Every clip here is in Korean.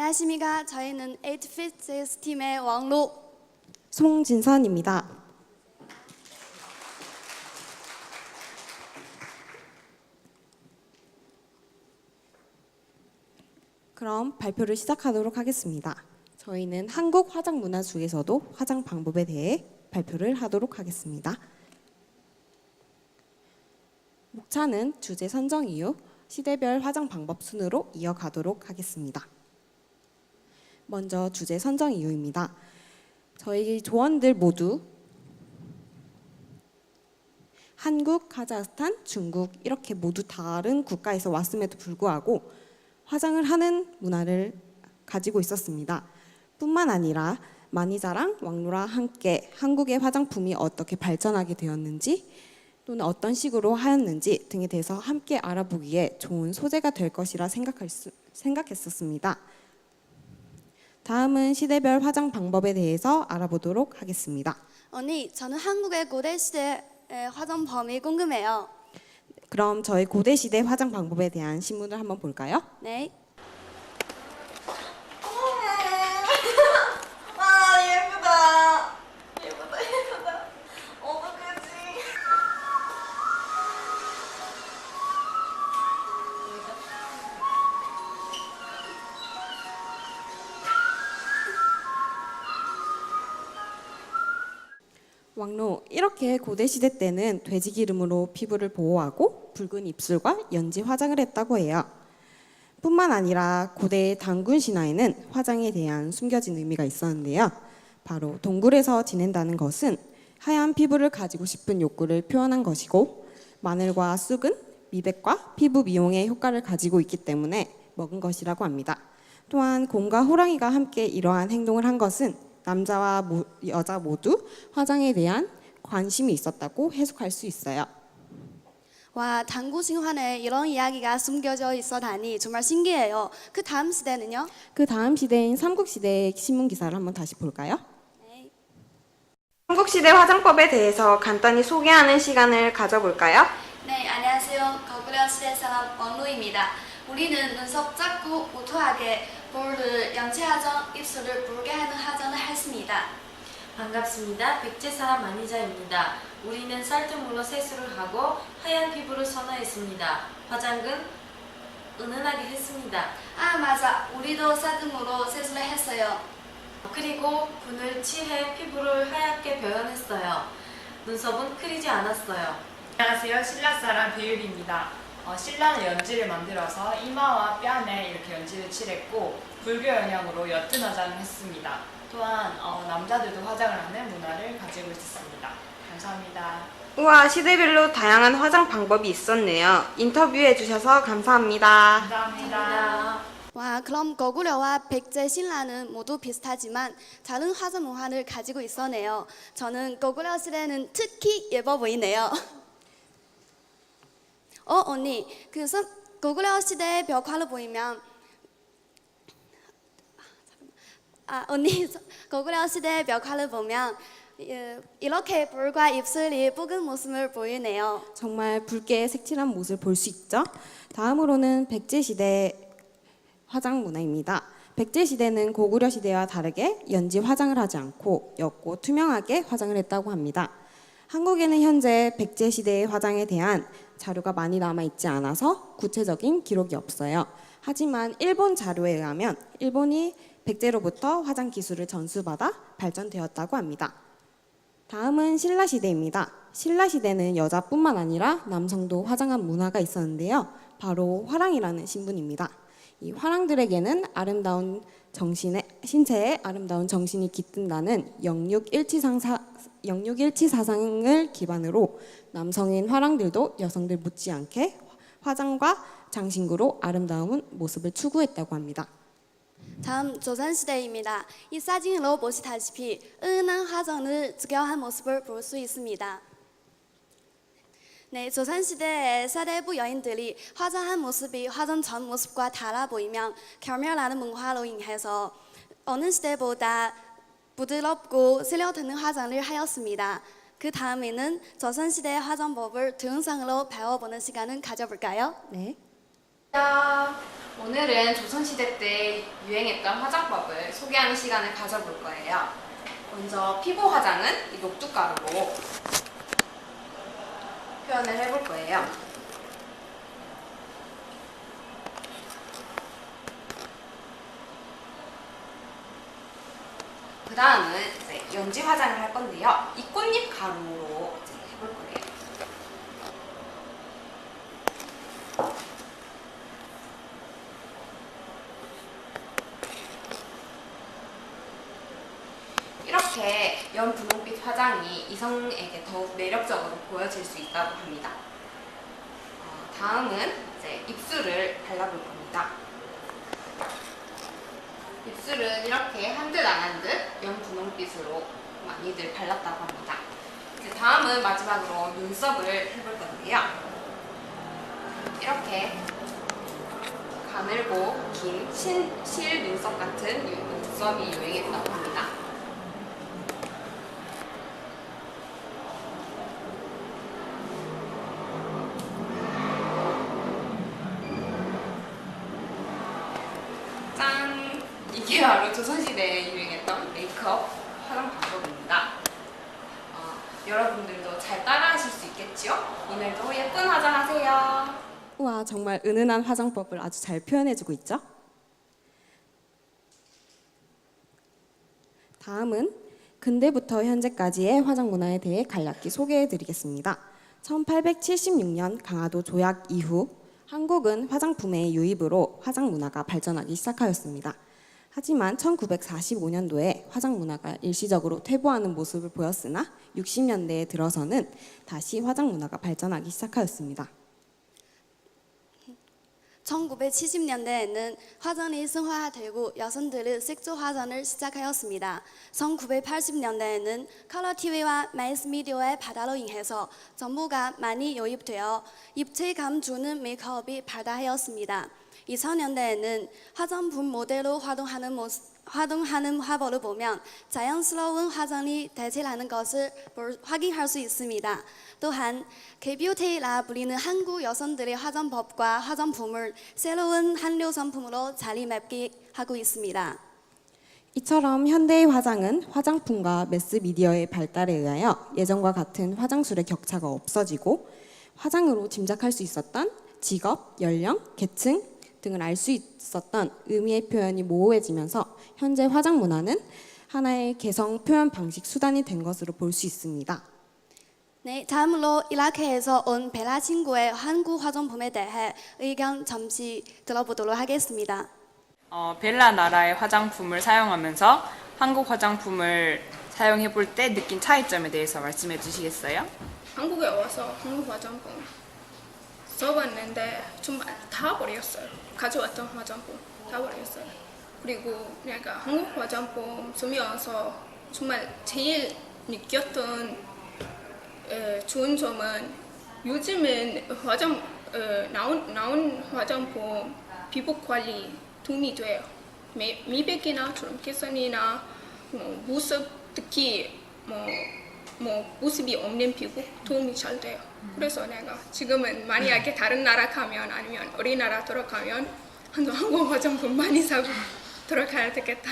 안녕하십니까. 저희는 8fit 팀의 왕로 송진선입니다. 그럼 발표를 시작하도록 하겠습니다. 저희는 한국 화장 문화 중에서도 화장 방법에 대해 발표를 하도록 하겠습니다. 목차는 주제 선정 이후 시대별 화장 방법 순으로 이어가도록 하겠습니다. 먼저 주제 선정 이유입니다. 저희 조원들 모두 한국, 카자흐스탄, 중국 이렇게 모두 다른 국가에서 왔음에도 불구하고 화장을 하는 문화를 가지고 있었습니다. 뿐만 아니라 마니자랑 왕로랑 함께 한국의 화장품이 어떻게 발전하게 되었는지 또는 어떤 식으로 하였는지 등에 대해서 함께 알아보기에 좋은 소재가 될 것이라 생각했었습니다. 다음은 시대별 화장 방법에 대해서 알아보도록 하겠습니다. 언니, 저는 한국의 고대 시대의 화장법이 궁금해요. 그럼 저희 고대 시대 화장 방법에 대한 신문을 한번 볼까요? 네. 아 예쁘다. 예쁘다 예쁘다. 어떡하지? 왕로, 이렇게 고대 시대 때는 돼지 기름으로 피부를 보호하고 붉은 입술과 연지 화장을 했다고 해요. 뿐만 아니라 고대 단군 신화에는 화장에 대한 숨겨진 의미가 있었는데요. 바로 동굴에서 지낸다는 것은 하얀 피부를 가지고 싶은 욕구를 표현한 것이고, 마늘과 쑥은 미백과 피부 미용에 효과를 가지고 있기 때문에 먹은 것이라고 합니다. 또한 곰과 호랑이가 함께 이러한 행동을 한 것은 남자와 여자 모두 화장에 대한 관심이 있었다고 해석할 수 있어요. 와, 단군 신화에 이런 이야기가 숨겨져 있어다니 정말 신기해요. 그 다음 시대는요? 그 다음 시대인 삼국시대의 신문 기사를 한번 다시 볼까요? 네. 삼국시대 화장법에 대해서 간단히 소개하는 시간을 가져볼까요? 네, 안녕하세요. 거구려 시대 사람 왕로입니다. 우리는 눈썹 작고 우투하게 볼을 연체하정, 입술을 붉게 하는 화장을 했습니다. 반갑습니다. 백제 사람 마니자입니다. 우리는 쌀뜨물로 세수를 하고 하얀 피부를 선호했습니다. 화장은 은은하게 했습니다. 아, 맞아. 우리도 쌀뜨물로 세수를 했어요. 그리고 분을 칠해 피부를 하얗게 표현했어요. 눈썹은 크리지 않았어요. 안녕하세요. 신라 사람 비율입니다. 신라는 연지를 만들어서 이마와 뺨에 이렇게 연지를 칠했고 불교 영향으로 옅은 화장을 했습니다. 또한 남자들도 화장을 하는 문화를 가지고 있었습니다. 감사합니다. 우와, 시대별로 다양한 화장 방법이 있었네요. 인터뷰해 주셔서 감사합니다. 감사합니다. 와, 그럼 거구려와 백제 신라는 모두 비슷하지만 다른 화장 문화를 가지고 있었네요. 저는 거구려 시대는 특히 예뻐 보이네요. 언니, 거구려 시대의 벽화를 보이면 언니, 거구려 시대의 벽화를 보면 이렇게 볼과 입술이 붉은 모습을 보이네요. 정말 붉게 색칠한 모습을 볼 수 있죠? 다음으로는 백제시대 화장 문화입니다. 백제시대는 고구려 시대와 다르게 연지 화장을 하지 않고 옅고 투명하게 화장을 했다고 합니다. 한국에는 현재 백제시대의 화장에 대한 자료가 많이 남아있지 않아서 구체적인 기록이 없어요. 하지만 일본 자료에 의하면 일본이 백제로부터 화장 기술을 전수받아 발전되었다고 합니다. 다음은 신라시대입니다. 신라시대는 여자뿐만 아니라 남성도 화장한 문화가 있었는데요. 바로 화랑이라는 신분입니다. 이 화랑들에게는 아름다운 신체에 아름다운 정신이 깃든다는 영육일치 사상을 기반으로 남성인 화랑들도 여성들 못지않게 화장과 장신구로 아름다운 모습을 추구했다고 합니다. 다음 조선시대입니다. 이 사진으로 보시다시피 은은한 화장을 즐겨한 모습을 볼 수 있습니다. 네, 조선시대의 세대부 여인들이 화장한 모습이 화장 전 모습과 달라 보이면 결멸하는 문화로 인해서 어느 시대보다 부드럽고 스며드는 화장을 하였습니다. 그 다음에는 조선시대의 화장법을 동영상으로 배워보는 시간을 가져볼까요? 네. 야. 오늘은 조선시대 때 유행했던 화장법을 소개하는 시간을 가져볼 거예요. 먼저 피부 화장은 이 녹두가루로 표현을 해볼 거예요. 그 다음은 이제 연지 화장을 할 건데요. 이 꽃잎 가루로 이제 해볼 거예요. 이렇게 연분홍빛 화장이 이성에게 더욱 매력적으로 보여질 수 있다고 합니다. 다음은 이제 입술을 발라볼 겁니다. 입술은 이렇게 한 듯 안 한 듯 연분홍빛으로 많이들 발랐다고 합니다. 이제 다음은 마지막으로 눈썹을 해볼 건데요. 이렇게 가늘고 긴 실 눈썹 같은 눈썹이 유행했다고 합니다. 짠! 이게 바로 조선시대에 유행했던 메이크업 화장 방법입니다. 여러분들도 잘 따라하실 수 있겠지요? 오늘도 예쁜 화장하세요. 우와, 정말 은은한 화장법을 아주 잘 표현해주고 있죠? 다음은 근대부터 현재까지의 화장 문화에 대해 간략히 소개해드리겠습니다. 1876년 강화도 조약 이후 한국은 화장품의 유입으로 화장 문화가 발전하기 시작하였습니다. 하지만 1945년도에 화장 문화가 일시적으로 퇴보하는 모습을 보였으나 60년대에 들어서는 다시 화장 문화가 발전하기 시작하였습니다. 1970년대에는 화장이 승화되고 여성들은 색조 화장을 시작하였습니다. 1980년대에는 컬러 TV와 매스 미디어의 발달로 인해서 정보가 많이 유입되어 입체감 주는 메이크업이 발달하였습니다. 2000년대에는 화장품 모델로 활동하는 화보를 보면 자연스러운 화장이 대체하는 것을 확인할 수 있습니다. 또한 K-뷰티라 불리는 한국 여성들의 화장법과 화장품을 새로운 한류 상품으로 자리매김 하고 있습니다. 이처럼 현대의 화장은 화장품과 매스미디어의 발달에 의하여 예전과 같은 화장술의 격차가 없어지고 화장으로 짐작할 수 있었던 직업, 연령, 계층 등을 알 수 있었던 의미의 표현이 모호해지면서 현재 화장 문화는 하나의 개성 표현 방식 수단이 된 것으로 볼 수 있습니다. 네, 다음으로 이라크에서 온 벨라 친구의 한국 화장품에 대해 의견 잠시 들어보도록 하겠습니다. 벨라 나라의 화장품을 사용하면서 한국 화장품을 사용해 볼 때 느낀 차이점에 대해서 말씀해 주시겠어요? 한국에 와서 한국 화장품 써봤는데 정말 다 버렸어요. 가져왔던 화장품 다 버렸어요. 그리고 내가 한국 화장품 쓰면서 정말 제일 느꼈던 좋은 점은 요즘은 나온 화장품 피부 관리 도움이 돼요. 미백이나 주름 개선이나 모습 특히 모습이 없는 피부 도움이 잘 돼요. 그래서 내가 지금은 만약에 다른 나라 가면 아니면 우리나라 들어가면 한국 화장품 많이 사고 들어가야 되겠다.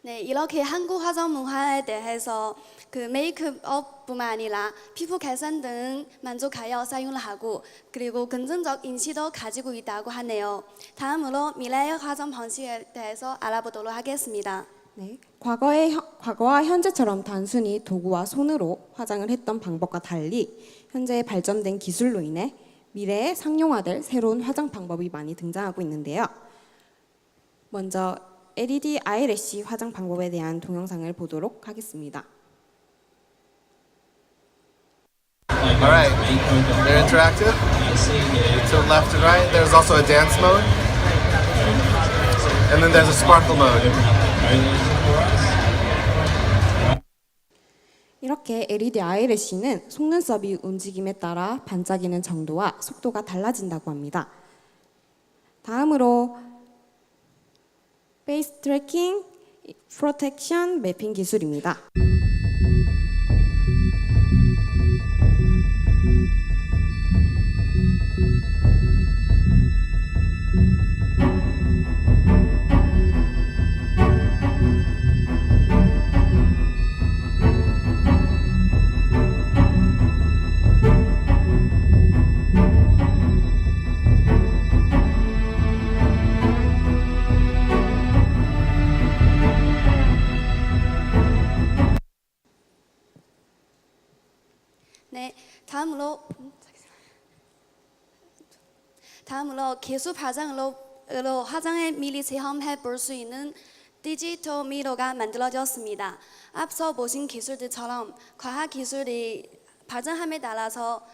네, 이렇게 한국 화장 문화에 대해서 그 메이크업뿐만 아니라 피부 개선 등 만족하여 사용을 하고 그리고 긍정적 인식도 가지고 있다고 하네요. 다음으로 미래의 화장 방식에 대해서 알아보도록 하겠습니다. 네, 과거와 현재처럼 단순히 도구와 손으로 화장을 했던 방법과 달리 현재 발전된 기술로 인해 미래에 상용화될 새로운 화장 방법이 많이 등장하고 있는데요. 먼저 LED 아이래쉬 화장 방법에 대한 동영상을 보도록 하겠습니다. Alright, they're interactive. You tilt left and right. There's also a dance mode. And then there's a sparkle mode. 이렇게 LED 아이래쉬는 속눈썹이 움직임에 따라 반짝이는 정도와 속도가 달라진다고 합니다. 다음으로 페이스 트래킹, 프로텍션 매핑 기술입니다. 네, 다음으로 기술 발전으로 화장을 미리 체험해 볼 수 있는 디지털 미러가 만들어졌습니다. 앞서 보신 기술들처럼 과학 기술이 발전함에 따라서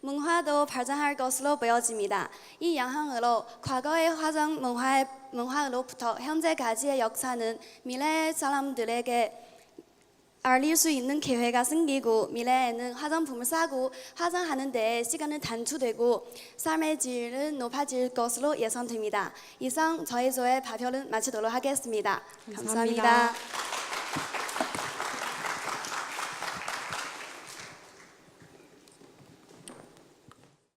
문화도 발전할 것으로 보여집니다. 이 영향으로 과거의 화장 문화로부터 현재까지의 역사는 미래 사람들에게 알릴 수 있는 기회가 생기고 미래에는 화장품을 사고 화장하는 데 시간은 단축되고 삶의 질은 높아질 것으로 예상됩니다. 이상 저희 조의 발표를 마치도록 하겠습니다. 감사합니다.